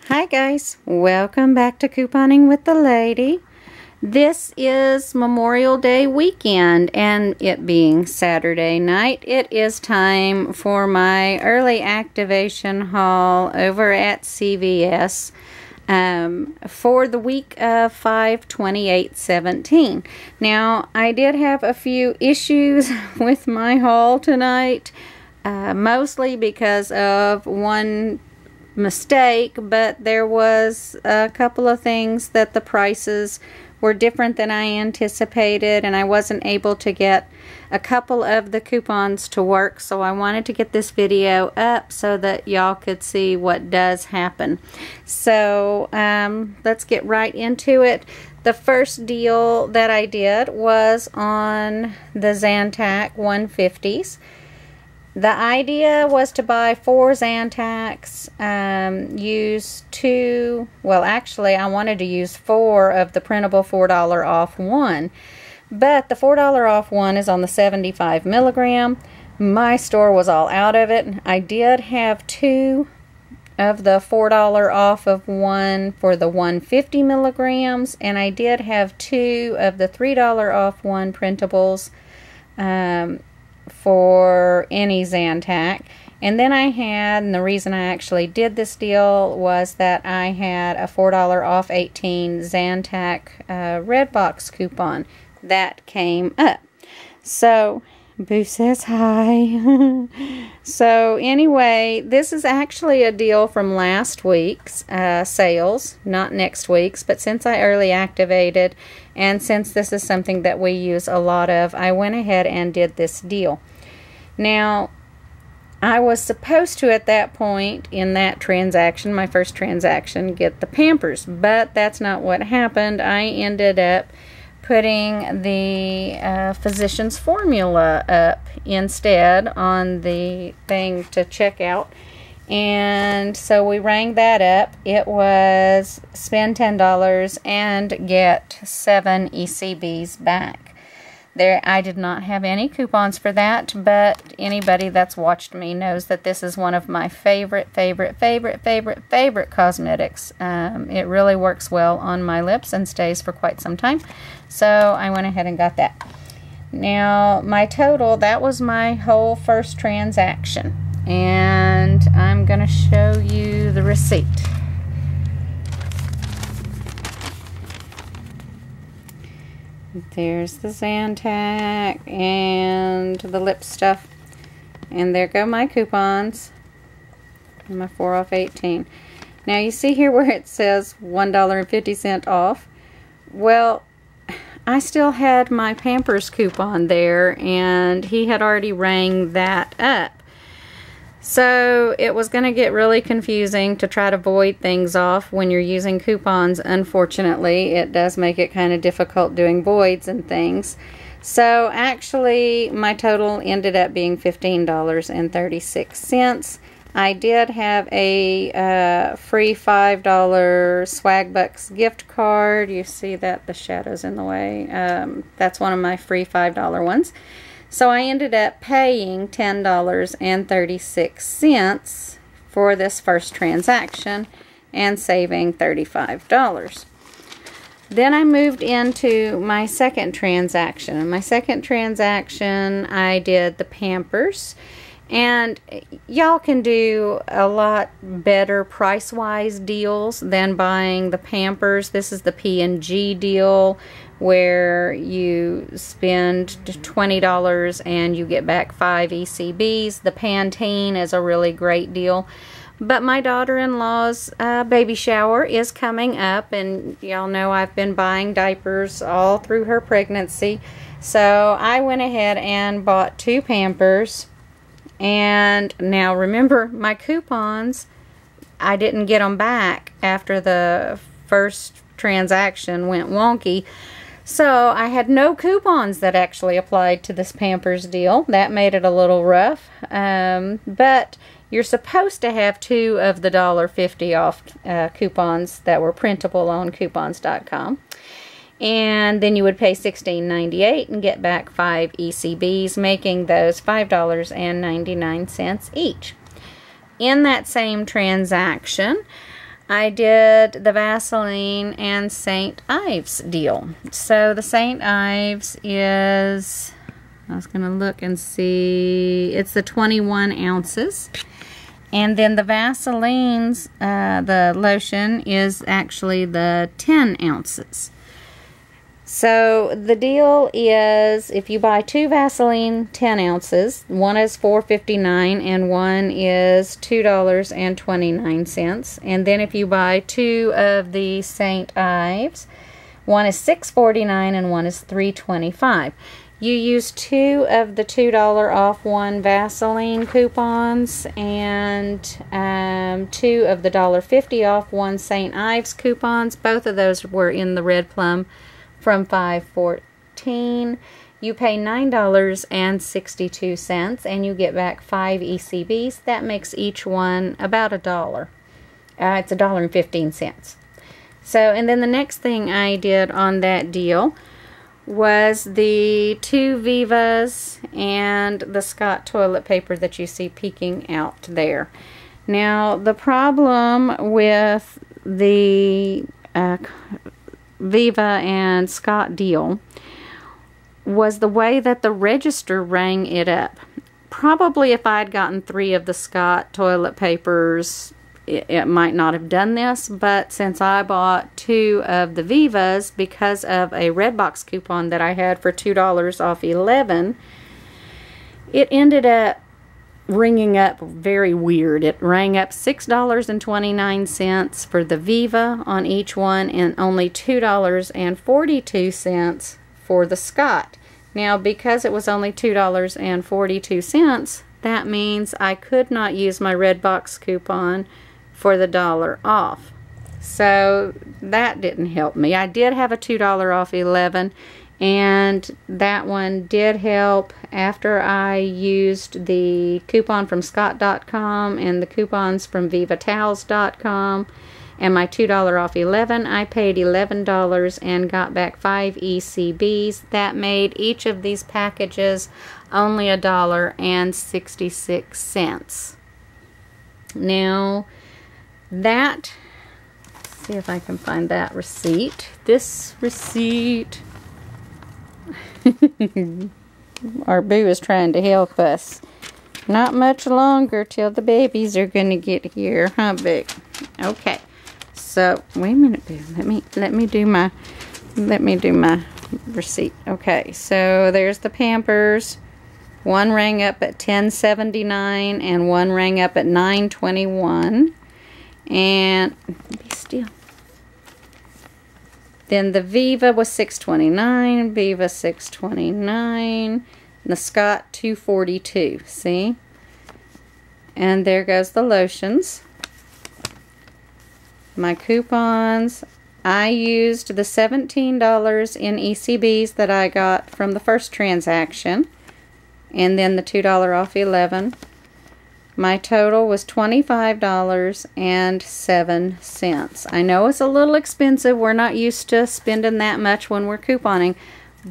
Hi guys, welcome back to Couponing with the Lady. This is Memorial Day weekend, and it being Saturday night, it is time for my early activation haul over at CVS for the week of 5/28/17. Now, I did have a few issues with my haul tonight, mostly because of one mistake, but there was a couple of things that the prices were different than I anticipated, and I wasn't able to get a couple of the coupons to work, so I wanted to get this video up so that y'all could see what does happen. So let's get right into it. The first deal that I did was on the Zantac 150s. The idea was to buy 4 Zantacs, use 2, well actually I wanted to use 4 of the printable $4 off one, but the $4 off one is on the 75 milligram. My store was all out of it. I did have 2 of the $4 off of one for the 150 milligrams, and I did have 2 of the $3 off one printables for any Zantac. And then I had, and the reason I actually did this deal was that I had a $4 off 18 Zantac red box coupon that came up. So Boo says hi. So anyway, this is actually a deal from last week's sales, not next week's, but since I early activated and since this is something that we use a lot of, I went ahead and did this deal. Now, I was supposed to at that point in that transaction, my first transaction, get the Pampers, but that's not what happened. I ended up putting the Physicians Formula up instead on the thing to check out, and so we rang that up. It was spend $10 and get 7 ECBs back. There, I did not have any coupons for that, but anybody that's watched me knows that this is one of my favorite cosmetics. It really works well on my lips and stays for quite some time, so I went ahead and got that. Now, my total, that was my whole first transaction, and I'm going to show you the receipt. There's the Zantac and the lip stuff, and there go my coupons, my 4 off 18. Now you see here where it says $1.50 off. Well, I still had my Pampers coupon there, and he had already rang that up. So it was going to get really confusing to try to void things off when you're using coupons. Unfortunately, it does make it kind of difficult doing voids and things. So actually, my total ended up being $15.36. I did have a free $5 Swag Bucks gift card. You see that the shadow's in the way. That's one of my free $5 ones. So I ended up paying $10.36 for this first transaction and saving $35. Then I moved into my second transaction. In my second transaction, I did the Pampers. And y'all can do a lot better price-wise deals than buying the Pampers. This is the P&G deal, where you spend $20 and you get back 5 ECBs. The Pantene is a really great deal. But my daughter-in-law's baby shower is coming up, and y'all know I've been buying diapers all through her pregnancy. So I went ahead and bought 2 Pampers. And now remember, my coupons, I didn't get them back after the first transaction went wonky. So I had no coupons that actually applied to this Pampers deal. That made it a little rough. But you're supposed to have 2 of the $1.50 off coupons that were printable on coupons.com. And then you would pay $16.98 and get back 5 ECBs, making those $5.99 each. In that same transaction, I did the Vaseline and St. Ives deal. So the St. Ives is, I was going to look and see, it's the 21 ounces. And then the Vaseline's, the lotion, is actually the 10 ounces. So the deal is, if you buy 2 Vaseline 10 ounces, one is $4.59 and one is $2.29. And then if you buy 2 of the St. Ives, one is $6.49 and one is $3.25. You use 2 of the $2 off 1 Vaseline coupons and 2 of the $1.50 off 1 St. Ives coupons. Both of those were in the Red Plum from $5.14. You pay $9.62 and you get back 5 ECBs. That makes each one about $1. It's $1.15. So, and then the next thing I did on that deal was the 2 Vivas and the Scott toilet paper that you see peeking out there. Now, the problem with the Viva and Scott deal was the way that the register rang it up. Probably if I'd gotten 3 of the Scott toilet papers, it might not have done this, but since I bought 2 of the Vivas because of a Redbox coupon that I had for $2 off 11, it ended up ringing up very weird. It rang up $6.29 for the Viva on each one and only $2.42 for the Scott. Now, because it was only $2.42, that means I could not use my Redbox coupon for the $1 off. So that didn't help me. I did have a $2 off 11, and that one did help after I used the coupon from Scott.com and the coupons from VivaTowels.com and my $2 off 11. I paid $11 and got back 5 ECBs. That made each of these packages only $1.66. Now, that, let's see if I can find that receipt. This receipt, our boo is trying to help us. Not much longer till the babies are gonna get here, huh, Boo? Okay. So wait a minute, Boo. Let me do my receipt. Okay. So there's the Pampers. One rang up at $10.79 and one rang up at $9.21. And be still. Then the Viva was $6.29, Viva $6.29, and the Scott $2.42. See? And there goes the lotions. My coupons. I used the $17 in ECBs that I got from the first transaction, and then the $2 off 11. My total was $25.07. I know it's a little expensive. We're not used to spending that much when we're couponing,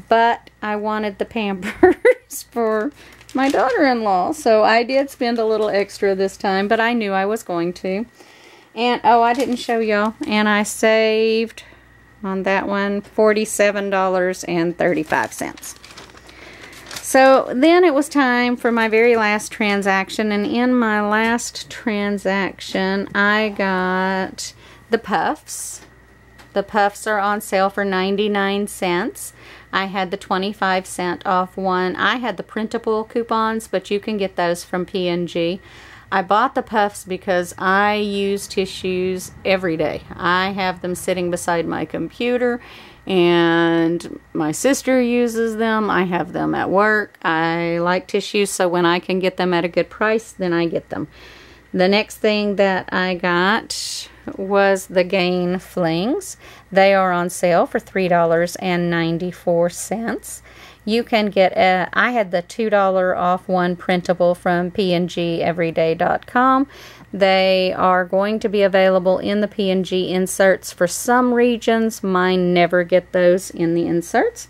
but I wanted the Pampers for my daughter-in-law, so I did spend a little extra this time, but I knew I was going to. And, oh, I didn't show y'all, and I saved on that one $47.35. So then it was time for my very last transaction, and in my last transaction I got the Puffs. The Puffs are on sale for 99 cents. I had the 25-cent off one. I had the printable coupons, but you can get those from P&G. I bought the Puffs because I use tissues every day. I have them sitting beside my computer, and my sister uses them. I have them at work. I like tissues, so when I can get them at a good price, then I get them. The next thing that I got was the Gain Flings. They are on sale for $3.94. You can get, I had the $2 off one printable from PNGEveryday.com. They are going to be available in the P&G inserts for some regions. Mine never get those in the inserts.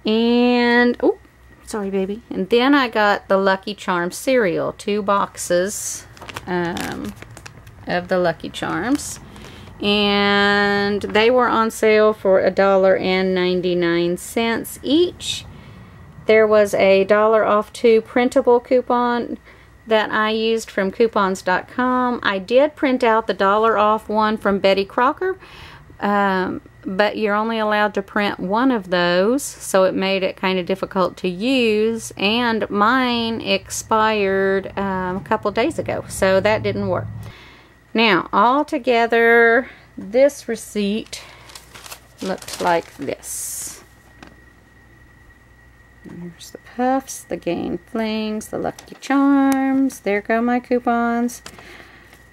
And, oh, sorry, baby. And then I got the Lucky Charms cereal, 2 boxes of the Lucky Charms. and they were on sale for $1.99 each. There was a $1 off 2 printable coupon that I used from coupons.com. I did print out the $1 off one from Betty Crocker, but you're only allowed to print one of those, so it made it kind of difficult to use, and mine expired a couple days ago, so that didn't work. Now, all together, this receipt looked like this. There's the Puffs, the Gain Flings, the Lucky Charms. There go my coupons.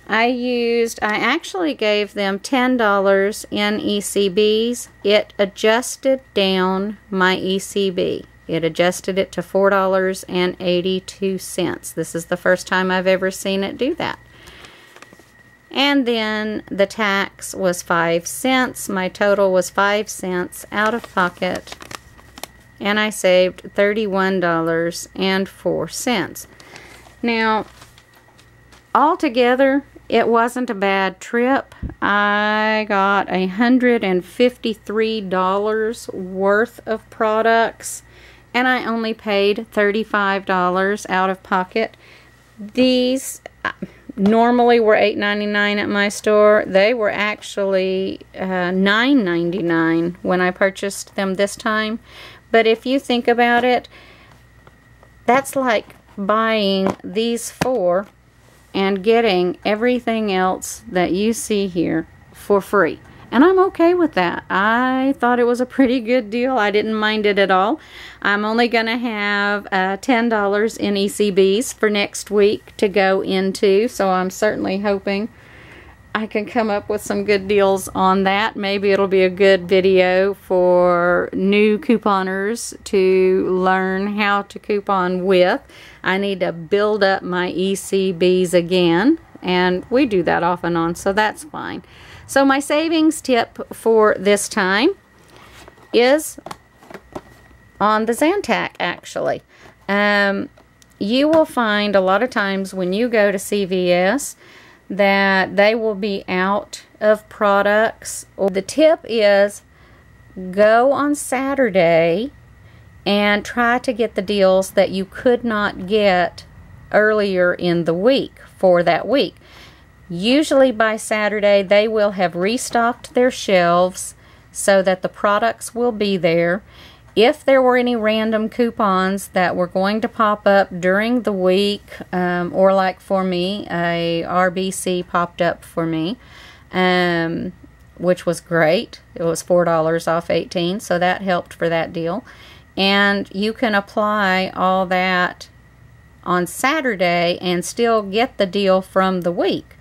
I actually gave them $10 in ECBs. It adjusted down my ECB. It adjusted it to $4.82. This is the first time I've ever seen it do that. And then the tax was 5 cents. My total was 5 cents out of pocket. And I saved $31.04. Now, altogether, it wasn't a bad trip. I got $153 worth of products, and I only paid $35 out of pocket. These normally were $8.99 at my store. They were actually $9.99 when I purchased them this time. But if you think about it, that's like buying these 4 and getting everything else that you see here for free. And I'm okay with that. I thought it was a pretty good deal. I didn't mind it at all. I'm only going to have $10 in ECBs for next week to go into, so I'm certainly hoping I can come up with some good deals on that. Maybe it'll be a good video for new couponers to learn how to coupon with. I need to build up my ECBs again, and we do that off and on, so that's fine. So my savings tip for this time is on the Zantac, actually. You will find a lot of times when you go to CVS that they will be out of products. The tip is go on Saturday and try to get the deals that you could not get earlier in the week for that week. Usually by Saturday they will have restocked their shelves so that the products will be there. If there were any random coupons that were going to pop up during the week, or like for me, a RBC popped up for me, which was great. It was $4 off 18, so that helped for that deal. And you can apply all that on Saturday and still get the deal from the week.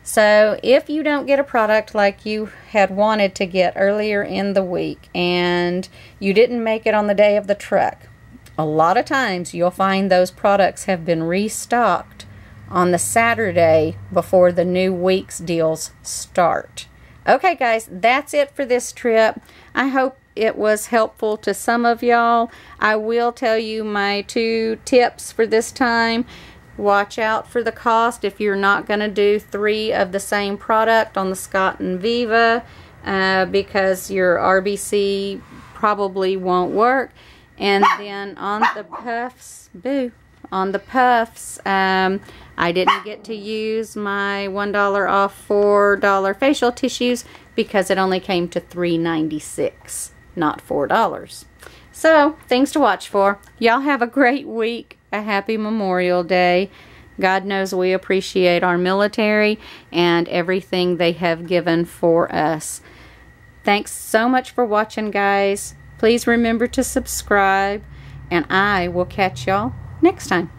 So if you don't get a product like you had wanted to get earlier in the week and you didn't make it on the day of the truck, a lot of times you'll find those products have been restocked on the Saturday before the new week's deals start. Okay guys, that's it for this trip. I hope it was helpful to some of y'all. I will tell you my 2 tips for this time. Watch out for the cost if you're not going to do 3 of the same product on the Scott and Viva, because your RBC probably won't work. And then on the Puffs, I didn't get to use my $1 off $4 facial tissues because it only came to $3.96, not $4. So, things to watch for. Y'all have a great week. A happy Memorial Day. God knows we appreciate our military and everything they have given for us. Thanks so much for watching, guys. Please remember to subscribe, and I will catch y'all next time.